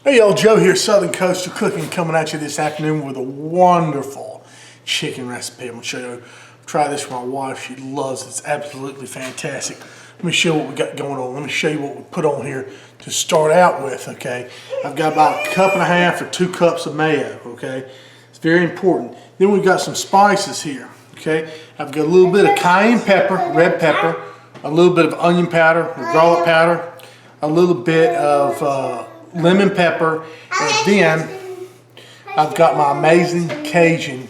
Hey y'all, Joe here, Southern Coastal Cooking, coming at you this afternoon with a wonderful chicken recipe. I'm going to show you, try this with my wife. She loves it. It's absolutely fantastic. Let me show you what we got going on. Let me show you what we put on here to start out with, okay? I've got about 1.5 cups or 2 cups of mayo, okay? It's very important. Then we've got some spices here, okay? I've got a little bit of cayenne pepper, red pepper, a little bit of onion powder, garlic powder, a little bit of lemon pepper, and then I've got my amazing Cajun.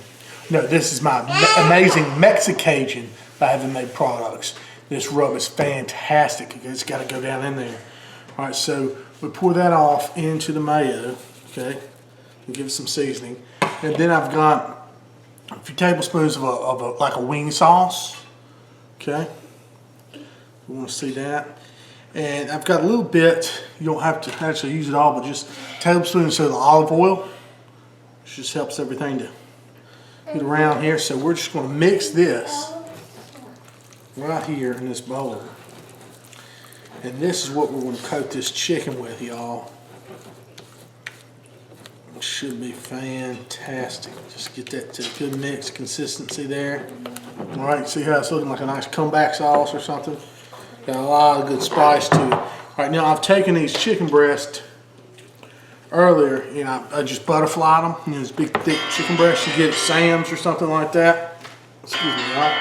No, this is my amazing Mexican by Heaven Made Products. This rub is fantastic. It's got to go down in there. All right, so we pour that off into the mayo, okay, and give it some seasoning. And then I've got a few tablespoons of like a wing sauce, okay. You want to see that? And I've got a little bit, you don't have to actually use it all, but just a tablespoon or so of olive oil. It just helps everything to get around here. So we're just going to mix this right here in this bowl. And this is what we're going to coat this chicken with, y'all. It should be fantastic. Just get that to a good mix consistency there. All right, see how it's looking like a nice comeback sauce or something? Got a lot of good spice to it. All right, now I've taken these chicken breasts earlier and I just butterflied them. You know, this big thick chicken breast you get at Sam's or something like that. Excuse me, y'all.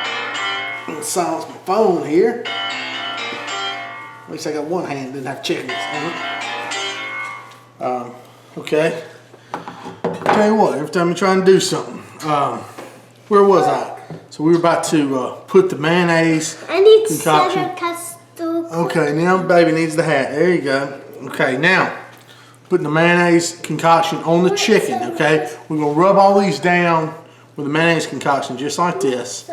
I'm gonna silence my phone here. At least I got one hand, didn't have chickens on it. Okay. Tell you what, every time you're trying to do something, where was I? So we were about to put the mayonnaise concoction. Okay, now baby needs the hat. There you go. Okay, now putting the mayonnaise concoction on the chicken. Okay, we're gonna rub all these down with the mayonnaise concoction just like this.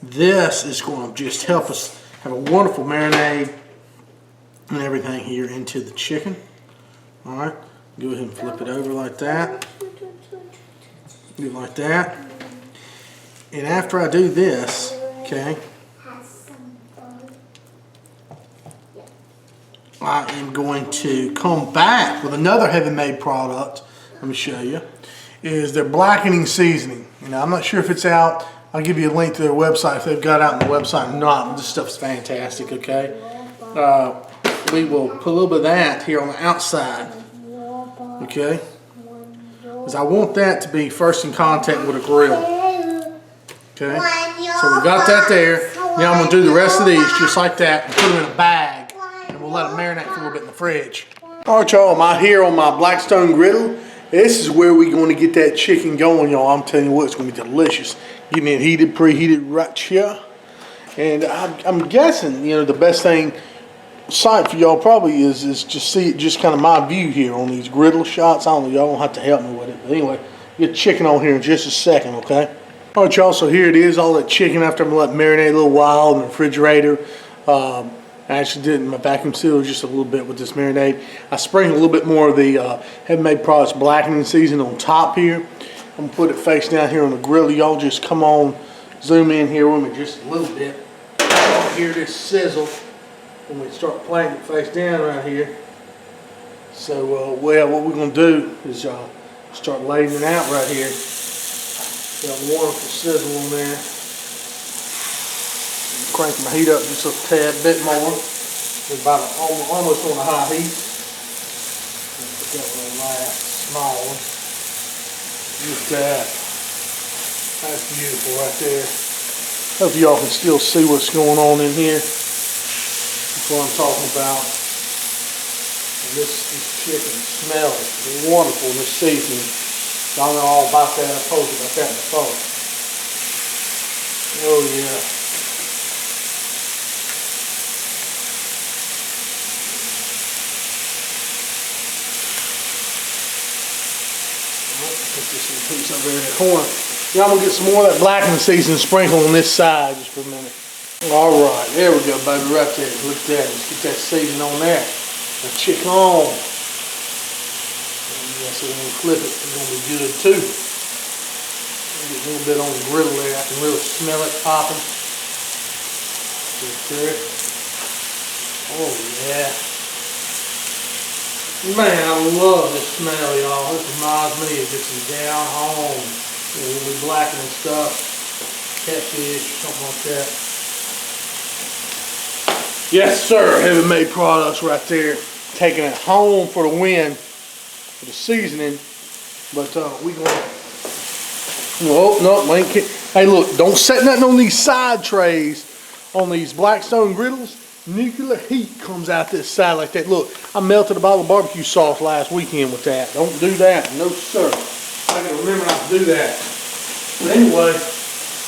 This is going to just help us have a wonderful marinade and everything here into the chicken. All right, go ahead and flip it over like that. Do it like that. And after I do this, okay, I am going to come back with another Heaven Made product. Let me show you. Is their blackening seasoning. You know, I'm not sure if it's out. I'll give you a link to their website if they've got it out on the website or not. This stuff's fantastic, okay? We will put a little bit of that here on the outside, okay? Because I want that to be first in contact with a grill. Okay, so we got that there. Now I'm going to do the rest of these just like that and put them in a bag. And we'll let them marinate for a little bit in the fridge. All right, y'all, I'm out here on my Blackstone griddle. This is where we're going to get that chicken going, y'all. I'm telling you what, it's going to be delicious. Getting it heated, preheated right here. And I'm guessing, you know, the best sight for y'all probably is just see it, just kind of my view here on these griddle shots. I don't know, y'all don't have to help me with it. But anyway, get the chicken on here in just a second, okay? All right, y'all, so here it is, all that chicken after I'm letting it marinate a little while in the refrigerator. I actually did my vacuum sealer just a little bit with this marinade. I sprinkled a little bit more of the Heaven Made Products blackening seasoning on top here. I'm gonna put it face down here on the grill. Y'all just come on, zoom in here with me just a little bit. Hear this sizzle when we start playing it face down right here. So, well, what we're gonna do is start laying it out right here. Got a wonderful sizzle on there. Crank my heat up just a tad bit more. It's about almost on a high heat. Put that one last, small one. Just that. That's beautiful right there. Hope y'all can still see what's going on in here. That's what I'm talking about. And this chicken smells wonderful in this seasoning. Y'all know all about that. I told you about that before. Oh yeah. Put this piece over there in the corner. Now I'm gonna get some more of that blackening seasoning sprinkled on this side just for a minute. All right, there we go, baby, right there. Look at that. Let's get that seasoning on there. The chicken on. So when we flip it, it's going to be good too. Get a little bit on the griddle there. I can really smell it popping. Right there. Oh yeah. Man, I love this smell, y'all. This reminds me of just down home. You know, when we blackening stuff, catfish, something like that. Yes, sir. Heaven made products right there. Taking it home for the win, for the seasoning. But we gonna. Oh no, we ain't. Hey, look! Don't set nothing on these side trays, on these Blackstone griddles. Nuclear heat comes out this side like that. Look, I melted a bottle of barbecue sauce last weekend with that. Don't do that. No, sir. I gotta remember not to do that. But anyway,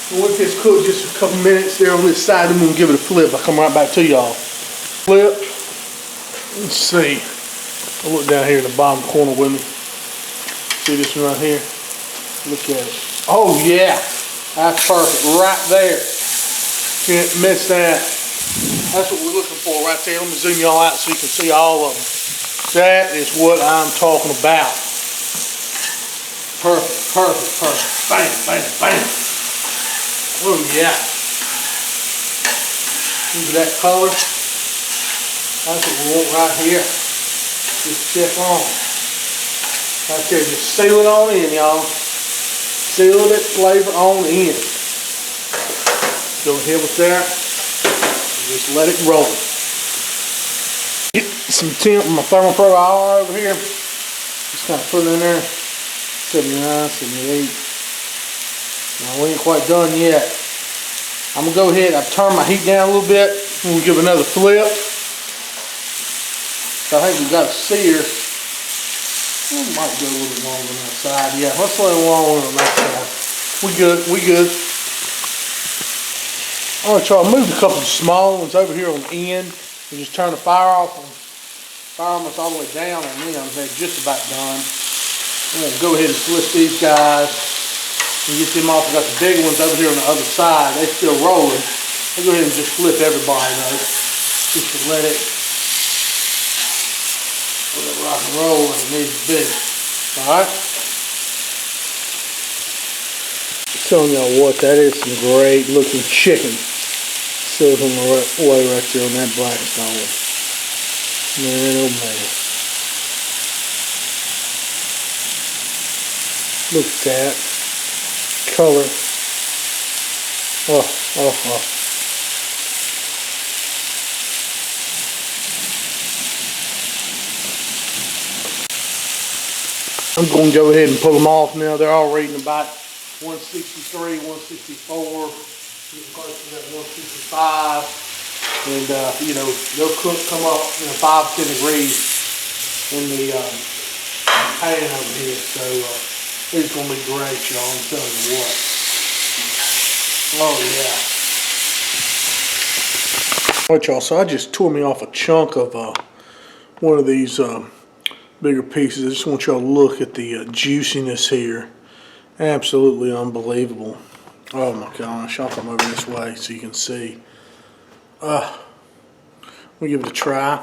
we'll let this cook just a couple minutes there on this side, and we'll give it a flip. I'll come right back to y'all. Flip. Let's see. I'll look down here in the bottom corner with me. See this one right here? Look at it. Oh yeah. That's perfect. Right there. Can't miss that. That's what we're looking for right there. Let me zoom y'all out so you can see all of them. That is what I'm talking about. Perfect, perfect, perfect. Bam, bam, bam. Oh yeah. Look at that color. That's what we want right here. Just check on. Right there, just seal it on in, y'all. Seal that flavor on in. Go ahead with that. Just let it roll. Get some my Thermapen IR over here. Just kind of put it in there. 79, 78. Now we ain't quite done yet. I'm gonna go ahead. I've turned my heat down a little bit. We'll give another flip. So I think we've got a sear. We might go a little bit longer on that side. Yeah, let's let it longer on that side. We good. We good. I'm going to try to move a couple of small ones over here on the end and just turn the fire off and fire almost all the way down on them. They're just about done. I'm going to go ahead and flip these guys and get them off. I've got the big ones over here on the other side. They're still rolling. I'll go ahead and just flip everybody though. Just to let it rock and roll like it needs to be. Alright? Telling y'all what, that is some great looking chicken. Sills on the right way right there on that Blackstone. Man, oh man. Look at that. Color. Oh, oh, oh. I'm going to go ahead and pull them off now. They're all rating about 163, 164, getting close to that 165. And, you know, they'll come up 5 to 10 degrees in the pan over here. So, it's going to be great, y'all. I'm telling you what. Oh, yeah. All right, y'all. So, I just tore me off a chunk of one of these bigger pieces. I just want y'all to look at the juiciness here. Absolutely unbelievable. Oh my gosh, I'll come over this way so you can see. We'll give it a try.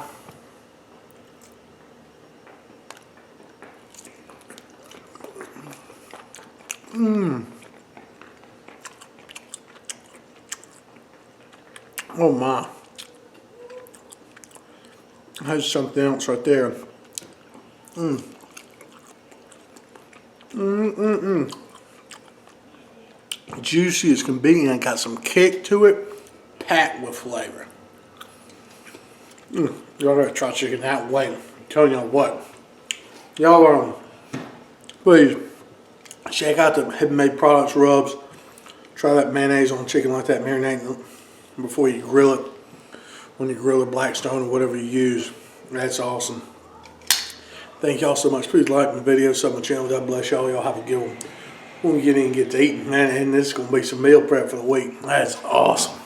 Oh my. That's something else right there. Juicy as can be, and got some kick to it, packed with flavor. Y'all gotta try chicken that way. I'm telling y'all what, y'all please check out the Heaven Made Products rubs. Try that mayonnaise on chicken like that, marinate before you grill it. When you grill a Blackstone or whatever you use, that's awesome. Thank y'all so much. Please like my video, sub my channel. God bless y'all. Y'all have a good one. When we get in and get to eating, man, and this is going to be some meal prep for the week. That's awesome.